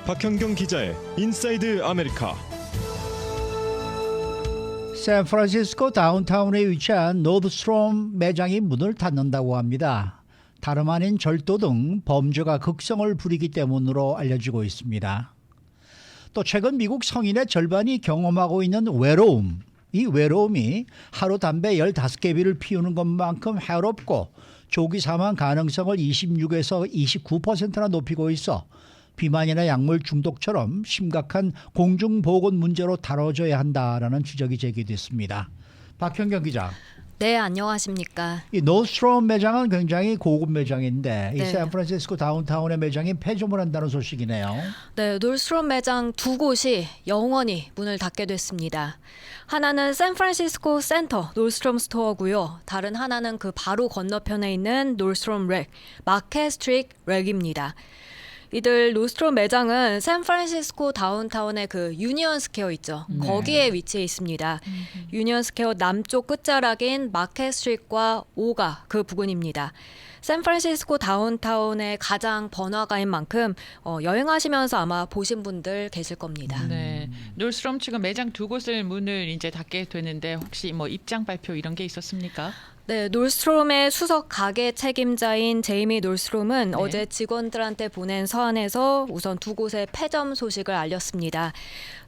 박현경 기자의 인사이드 아메리카. 샌프란시스코 다운타운에 위치한 노드스트롬 매장이 문을 닫는다고 합니다. 다름 아닌 절도 등 범죄가 극성을 부리기 때문으로 알려지고 있습니다. 또 최근 미국 성인의 절반이 경험하고 있는 외로움, 이 외로움이 하루 담배 15개비를 피우는 것만큼 해롭고 조기 사망 가능성을 26에서 29%나 높이고 있어 비만이나 약물 중독처럼 심각한 공중보건 문제로 다뤄져야 한다라는 지적이 제기됐습니다. 박현경 기자. 네, 안녕하십니까. 이 노스트롬 매장은 굉장히 고급 매장인데 이 네. 샌프란시스코 다운타운의 매장이 폐점을 한다는 소식이네요. 네, 노스트롬 매장 두 곳이 영원히 문을 닫게 됐습니다. 하나는 샌프란시스코 센터 노스트롬 스토어고요. 다른 하나는 그 바로 건너편에 있는 노스트롬 렉, 마켓 스트리트 렉입니다. 이들 노스트롬 매장은 샌프란시스코 다운타운의 그 유니언 스퀘어 있죠. 네. 거기에 위치해 있습니다. 유니언 스퀘어 남쪽 끝자락인 마켓 스트리트과 5가 그 부근입니다. 샌프란시스코 다운타운의 가장 번화가인 만큼 여행하시면서 아마 보신 분들 계실 겁니다. 네, 노스트롬 측은 매장 두 곳을 문을 이제 닫게 되는데 혹시 뭐 입장 발표 이런 게 있었습니까? 네, 놀스트롬의 수석 가게 책임자인 제이미 놀스트롬은 네. 어제 직원들한테 보낸 서한에서 우선 두 곳의 폐점 소식을 알렸습니다.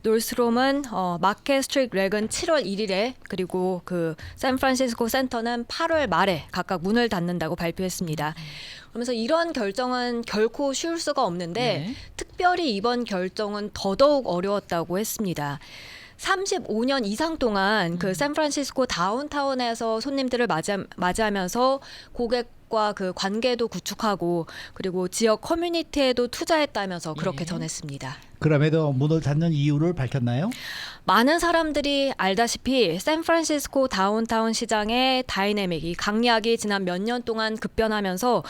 놀스트롬은 마켓 스트리트 렉은 7월 1일에 그리고 그 샌프란시스코 센터는 8월 말에 각각 문을 닫는다고 발표했습니다. 그러면서 이런 결정은 결코 쉬울 수가 없는데 네. 특별히 이번 결정은 더더욱 어려웠다고 했습니다. 35년 이상 동안 그 샌프란시스코 다운타운에서 손님들을 맞이하면서 고객과 그 관계도 구축하고 그리고 지역 커뮤니티에도 투자했다면서 그렇게 예. 전했습니다. 그럼에도 문을 닫는 이유를 밝혔나요? 많은 사람들이 알다시피 샌프란시스코 다운타운 시장의 다이내믹이 강약이 지난 몇 년 동안 급변하면서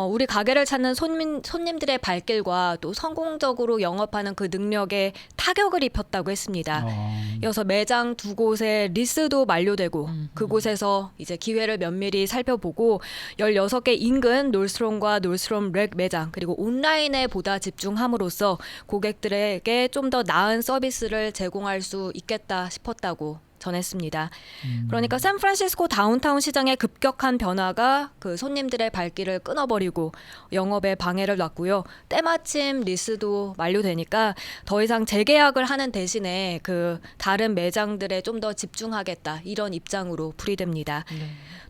우리 가게를 찾는 손님들의 발길과 또 성공적으로 영업하는 그 능력에 타격을 입혔다고 했습니다. 이어서 매장 두 곳의 리스도 만료되고 그곳에서 이제 기회를 면밀히 살펴보고 16개 인근 놀스트롬과 놀스트롬 렉 매장 그리고 온라인에 보다 집중함으로써 고객들에게 좀 더 나은 서비스를 제공할 수 있겠다 싶었다고 전했습니다. 그러니까 샌프란시스코 다운타운 시장의 급격한 변화가 그 손님들의 발길을 끊어버리고 영업에 방해를 놨고요. 때마침 리스도 만료되니까 더 이상 재계약을 하는 대신에 그 다른 매장들에 좀 더 집중하겠다 이런 입장으로 풀이됩니다.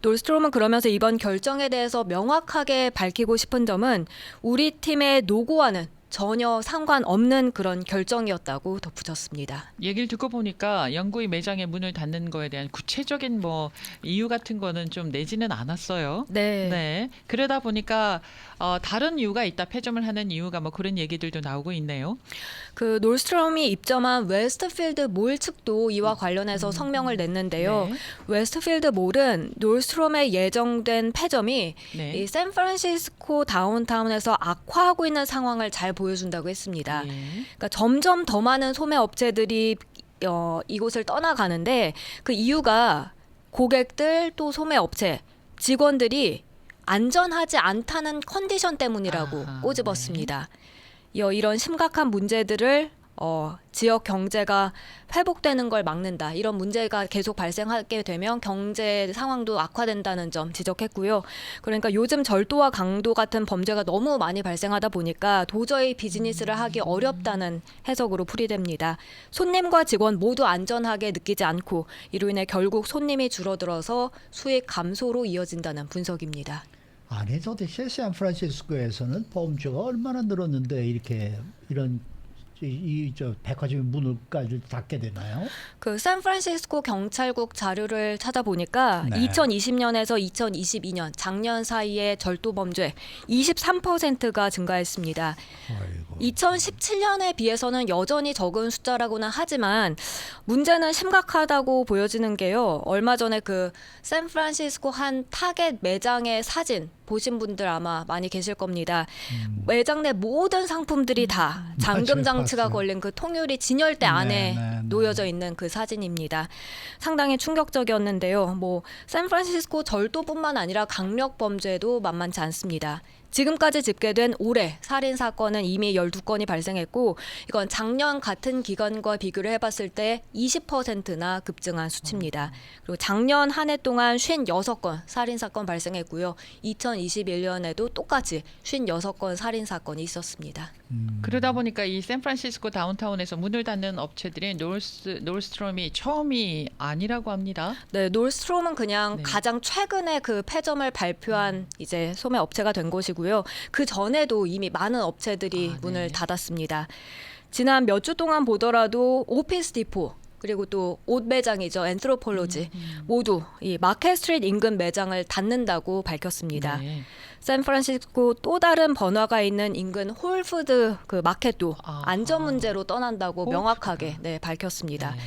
놀스트롬은 그러면서 이번 결정에 대해서 명확하게 밝히고 싶은 점은 우리 팀의 노고와는 전혀 상관없는 그런 결정이었다고 덧붙였습니다. 얘기를 듣고 보니까 영구히 매장의 문을 닫는 거에 대한 구체적인 뭐 이유 같은 거는 좀 내지는 않았어요. 네. 네. 그러다 보니까 다른 이유가 있다. 폐점을 하는 이유가 뭐 그런 얘기들도 나오고 있네요. 그 놀스트롬이 입점한 웨스트필드 몰 측도 이와 관련해서 성명을 냈는데요. 네. 웨스트필드 몰은 놀스트롬에 예정된 폐점이 네. 이 샌프란시스코 다운타운에서 악화하고 있는 상황을 잘 보여준다고 했습니다. 예. 그러니까 점점 더 많은 소매 업체들이 이곳을 떠나가는데 그 이유가 고객들 또 소매 업체 직원들이 안전하지 않다는 컨디션 때문이라고 아하, 꼬집었습니다. 이런 심각한 문제들을 지역 경제가 회복되는 걸 막는다. 이런 문제가 계속 발생하게 되면 경제 상황도 악화된다는 점 지적했고요. 그러니까 요즘 절도와 강도 같은 범죄가 너무 많이 발생하다 보니까 도저히 비즈니스를 하기 어렵다는 해석으로 풀이됩니다. 손님과 직원 모두 안전하게 느끼지 않고 이로 인해 결국 손님이 줄어들어서 수익 감소로 이어진다는 분석입니다. 아니 도대체 샌프란시스코에서는 범죄가 얼마나 늘었는데 이렇게 이런 저 백화점의 문을까지 닫게 되나요? 그 샌프란시스코 경찰국 자료를 찾아보니까 네. 2020년에서 2022년 작년 사이에 절도 범죄 23%가 증가했습니다. 아이고. 2017년에 비해서는 여전히 적은 숫자라고는 하지만 문제는 심각하다고 보여지는 게요. 얼마 전에 그 샌프란시스코 한 타겟 매장의 사진 보신 분들 아마 많이 계실 겁니다. 매장 내 모든 상품들이 다 잠금 장치가 봤어요. 걸린 그 통유리 진열대 안에 네. 놓여져 있는 그 사진입니다. 상당히 충격적이었는데요. 뭐 샌프란시스코 절도뿐만 아니라 강력 범죄도 만만치 않습니다. 지금까지 집계된 올해 살인 사건은 이미 12건이 발생했고 이건 작년 같은 기간과 비교를 해봤을 때 20%나 급증한 수치입니다. 그리고 작년 한 해 동안 56건 살인 사건 발생했고요. 2021년에도 똑같이 56건 살인 사건이 있었습니다. 그러다 보니까 이 샌프란시스코 다운타운에서 문을 닫는 업체들이 노스트롬이 처음이 아니라고 합니다. 네, 놀스트롬은 그냥 네. 가장 최근에 그 폐점을 발표한 이제 소매 업체가 된 곳이고요. 그 전에도 이미 많은 업체들이 아, 문을 네. 닫았습니다. 지난 몇 주 동안 보더라도 오피스 디포 그리고 또 옷 매장이죠. 엔트로폴로지 모두 이 마켓 스트리트 인근 매장을 닫는다고 밝혔습니다. 네. 샌프란시스코 또 다른 번화가 있는 인근 홀푸드 그 마켓도 아하. 안전 문제로 떠난다고 홀푸드. 명확하게 밝혔습니다. 네.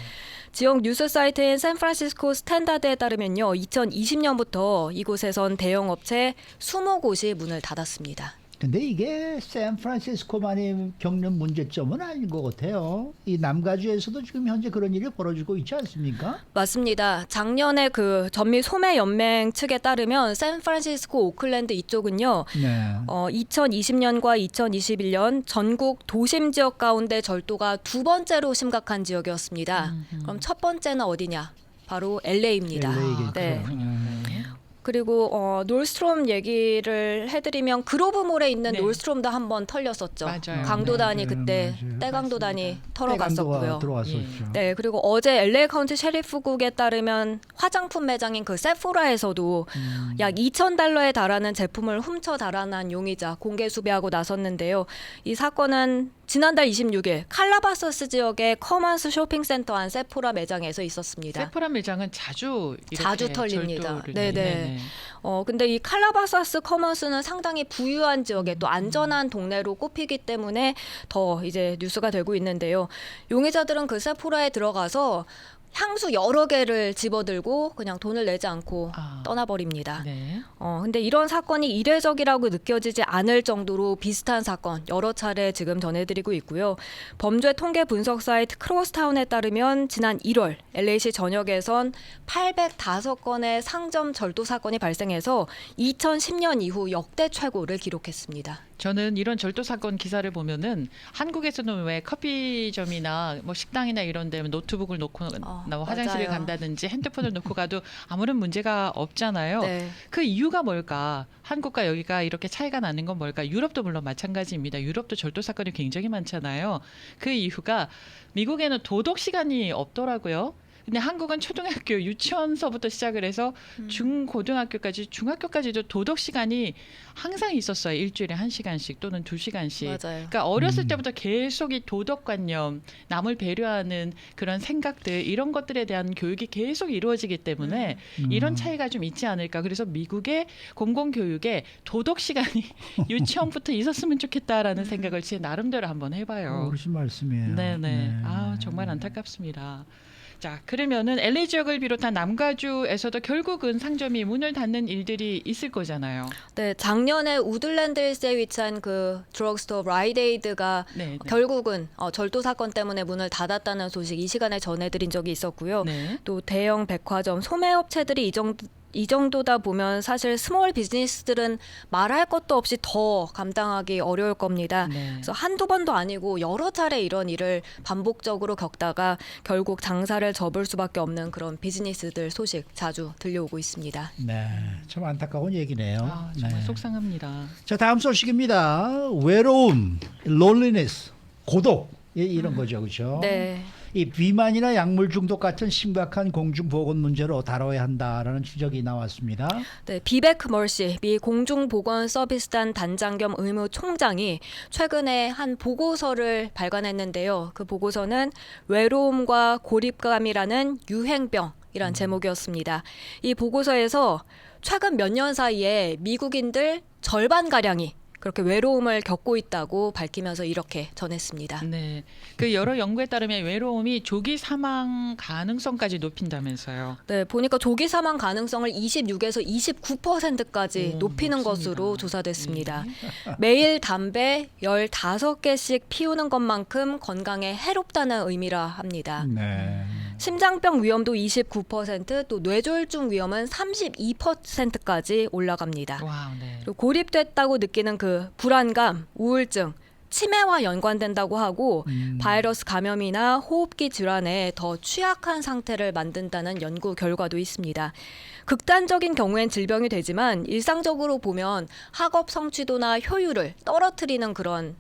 지역 뉴스 사이트인 샌프란시스코 스탠다드에 따르면요. 2020년부터 이곳에선 대형 업체 20곳이 문을 닫았습니다. 근데 이게 샌프란시스코만이 겪는 문제점은 아닌 것 같아요. 이 남가주에서도 지금 현재 그런 일이 벌어지고 있지 않습니까? 맞습니다. 작년에 그 전미 소매 연맹 측에 따르면 샌프란시스코 오클랜드 이쪽은요. 네. 2020년과 2021년 전국 도심 지역 가운데 절도가 두 번째로 심각한 지역이었습니다. 그럼 첫 번째는 어디냐? 바로 LA입니다. LA겠죠. 네. 그리고 놀스트롬 얘기를 해드리면 그로브몰에 있는 네. 놀스트롬도 한번 털렸었죠. 맞아요. 강도단이 네, 그때 맞아요. 때강도단이 때강도가 털어갔었고요. 들어왔었죠. 네, 그리고 어제 LA 카운티 셰리프국에 따르면 화장품 매장인 그 세포라에서도 약 2,000달러에 달하는 제품을 훔쳐 달아난 용의자 공개 수배하고 나섰는데요. 이 사건은 지난달 26일 칼라바서스 지역의 커먼스 쇼핑센터 안 세포라 매장에서 있었습니다. 세포라 매장은 자주 이렇게 자주 털립니다. 절도를 네네. 근데 이 칼라바사스 커먼스는 상당히 부유한 지역에 또 안전한 동네로 꼽히기 때문에 더 이제 뉴스가 되고 있는데요. 용의자들은 그 세포라에 들어가서 향수 여러 개를 집어들고 그냥 돈을 내지 않고 떠나버립니다. 네. 근데 이런 사건이 이례적이라고 느껴지지 않을 정도로 비슷한 사건 여러 차례 지금 전해드리고 있고요. 범죄 통계 분석 사이트 크로스타운에 따르면 지난 1월 LA시 전역에선 805건의 상점 절도 사건이 발생해서 2010년 이후 역대 최고를 기록했습니다. 저는 이런 절도 사건 기사를 보면은 한국에서는 왜 커피점이나 뭐 식당이나 이런 데 노트북을 놓고 화장실을 맞아요. 간다든지 핸드폰을 놓고 가도 아무런 문제가 없잖아요. 네. 그 이유가 뭘까? 한국과 여기가 이렇게 차이가 나는 건 뭘까? 유럽도 물론 마찬가지입니다. 유럽도 절도 사건이 굉장히 많잖아요. 그 이유가 미국에는 도덕 시간이 없더라고요. 근데 한국은 초등학교 유치원서부터 시작을 해서 중고등학교까지 중학교까지도 도덕 시간이 항상 있었어요. 일주일에 1시간씩 또는 2시간씩. 맞아요. 그러니까 어렸을 때부터 계속 이 도덕관념, 남을 배려하는 그런 생각들 이런 것들에 대한 교육이 계속 이루어지기 때문에 이런 차이가 좀 있지 않을까. 그래서 미국의 공공교육에 도덕 시간이 유치원부터 있었으면 좋겠다라는 생각을 제 나름대로 한번 해봐요. 그러신 말씀이에요. 네네. 네. 아 정말 안타깝습니다. 자 그러면은 LA 지역을 비롯한 남가주에서도 결국은 상점이 문을 닫는 일들이 있을 거잖아요. 네, 작년에 우들랜드힐스에 위치한 그 드럭스토어 라이데이드가 네. 결국은 절도 사건 때문에 문을 닫았다는 소식 이 시간에 전해드린 적이 있었고요. 네. 또 대형 백화점, 소매업체들이 이 정도다 보면 사실 스몰 비즈니스들은 말할 것도 없이 더 감당하기 어려울 겁니다. 네. 그래서 한두 번도 아니고 여러 차례 이런 일을 반복적으로 겪다가 결국 장사를 접을 수밖에 없는 그런 비즈니스들 소식 자주 들려오고 있습니다. 네, 참 안타까운 얘기네요. 아 정말 네. 속상합니다. 자, 다음 소식입니다. 외로움, loneliness, 고독 이런 거죠, 그렇죠? 네. 이 비만이나 약물 중독 같은 심각한 공중보건 문제로 다뤄야 한다라는 지적이 나왔습니다. 네, 비베크 멀시 미 공중보건서비스단 단장 겸 의무총장이 최근에 한 보고서를 발간했는데요. 그 보고서는 외로움과 고립감이라는 유행병이란 제목이었습니다. 이 보고서에서 최근 몇 년 사이에 미국인들 절반가량이 그렇게 외로움을 겪고 있다고 밝히면서 이렇게 전했습니다. 네, 그 여러 연구에 따르면 외로움이 조기 사망 가능성까지 높인다면서요. 네, 보니까 조기 사망 가능성을 26에서 29%까지 높이는 높습니다. 것으로 조사됐습니다. 매일 담배 15개씩 피우는 것만큼 건강에 해롭다는 의미라 합니다. 네. 심장병 위험도 29%, 또 뇌졸중 위험은 32%까지 올라갑니다. 와, 네. 그리고 고립됐다고 느끼는 그 불안감, 우울증, 치매와 연관된다고 하고 바이러스 감염이나 호흡기 질환에 더 취약한 상태를 만든다는 연구 결과도 있습니다. 극단적인 경우엔 질병이 되지만 일상적으로 보면 학업 성취도나 효율을 떨어뜨리는 그런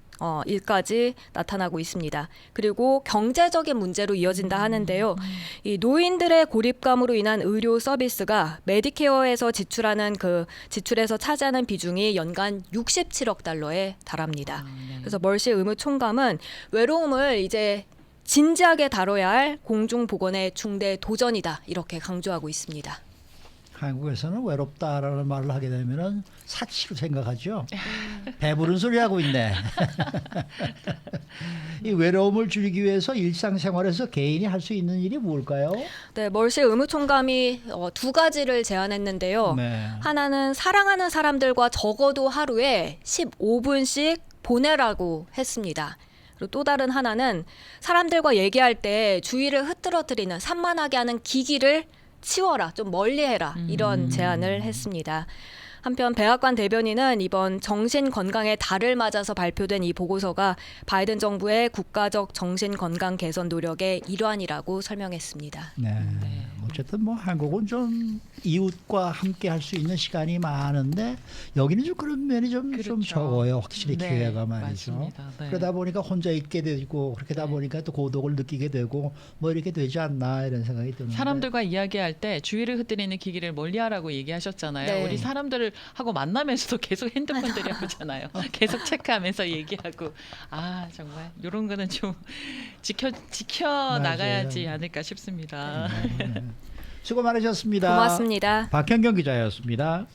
일까지 나타나고 있습니다. 그리고 경제적인 문제로 이어진다 하는데요. 이 노인들의 고립감으로 인한 의료 서비스가 메디케어에서 지출하는 그 지출에서 차지하는 비중이 연간 67억 달러에 달합니다. 네. 그래서 멀시 의무총감은 외로움을 이제 진지하게 다뤄야 할 공중보건의 중대 도전이다 이렇게 강조하고 있습니다. 한국에서는 외롭다라는 말을 하게 되면은 사치로 생각하죠. 배부른 소리 하고 있네. 이 외로움을 줄이기 위해서 일상생활에서 개인이 할 수 있는 일이 뭘까요? 네, 멀시 의무총감이 두 가지를 제안했는데요. 네. 하나는 사랑하는 사람들과 적어도 하루에 15분씩 보내라고 했습니다. 그리고 또 다른 하나는 사람들과 얘기할 때 주의를 흐트러뜨리는 산만하게 하는 기기를 치워라, 좀 멀리해라 이런 제안을 했습니다. 한편 백악관 대변인은 이번 정신건강의 달을 맞아서 발표된 이 보고서가 바이든 정부의 국가적 정신건강 개선 노력의 일환이라고 설명했습니다. 네. 어쨌든 뭐 한국은 좀 이웃과 함께 할 수 있는 시간이 많은데 여기는 좀 그런 면이 좀 그렇죠. 적어요. 확실히 네, 기회가 말이죠. 맞습니다. 네. 그러다 보니까 혼자 있게 되고 그렇게 다 보니까 또 고독을 느끼게 되고 뭐 이렇게 되지 않나 이런 생각이 드는데. 사람들과 이야기할 때 주의를 흩뜨리는 기기를 멀리하라고 얘기하셨잖아요. 네. 우리 사람들을 하고 만나면서도 계속 핸드폰 들여보잖아요. 계속 체크하면서 얘기하고 아 정말 이런 거는 좀 지켜 나가야지 않을까 싶습니다. 네. 수고 많으셨습니다. 고맙습니다. 박현경 기자였습니다.